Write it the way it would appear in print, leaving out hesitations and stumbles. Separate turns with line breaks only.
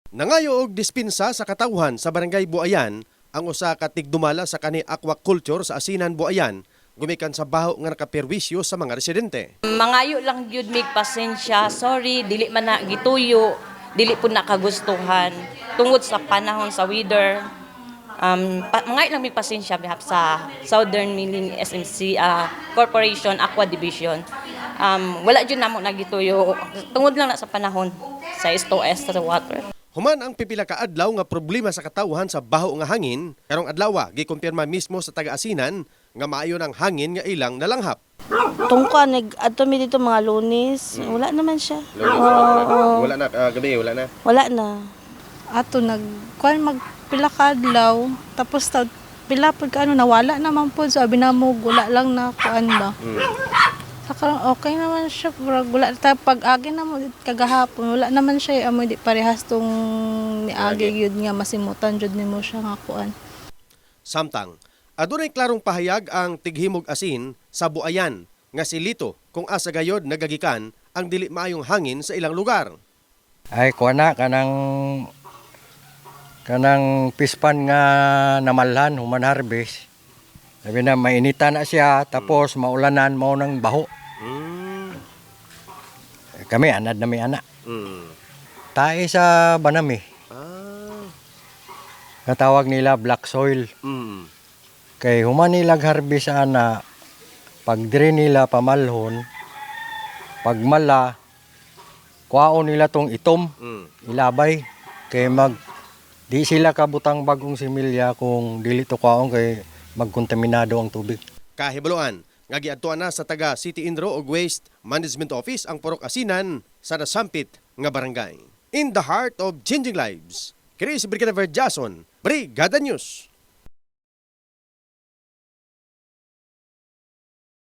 Nangayo og dispinsa sa katawhan sa Barangay Buayan ang usa ka tigdumala sa kani aquaculture sa Asinan Buayan gumikan sa baho nga nakaperwisyo sa mga residente.
Mangayo lang gyud mig pasensya. Sorry, dili man na gituyo, dili po nakagustuhan tungod sa panahon sa weather. Mangayo lang mig pasensya behap sa Southern Milling SMC Corporation Aqua Division. Wala gyud namo nagituyo tungod lang na sa panahon sa SOS sa water.
Human ang pipila ka adlaw nga problema sa katawhan sa baho nga hangin, karong adlaw gikumpirma mismo sa taga-Asinan nga maayo ng hangin nga ilang nalanghap.
Tungka nag-adto mi dito mga Lunes, wala naman siya.
Wala na gabi, wala na.
Wala na.
Ato nagkuan magpila ka adlaw tapos pila pud ka nawala naman pud sabi na mo wala lang na kuan ba. Saka okay naman siya wala ta pag-agi na mo kagahapon wala naman siya amo di parehas tong niagi gyud nga masimutan jud nimo siya nga kuan.
Samtang adunay klarong pahayag ang tighimog asin sa Buayan nga silito kung asa gayod nagagikan ang dili maayong hangin sa ilang lugar.
Ay kuana kanang pispan nga namalhan human harvest. Sabi na mainitan na siya tapos maulanan mo ng baho. Kami anad na may anak. Tae sa Banami. Natawag nila black soil. Kay human nilag harvest ana pag dire nila pamalhon pag mala kuhaon nila tong itom ilabay kay di sila kabutang bagong similya kung dili to kuhaon kay magkontaminado ang tubig.
Kahibaloan nga giadtuan na sa taga City Indro ug Waste Management Office ang Purok Asinan sa nasampit nga barangay. In the heart of changing lives, Chris Brigadier Jason, Brigada News.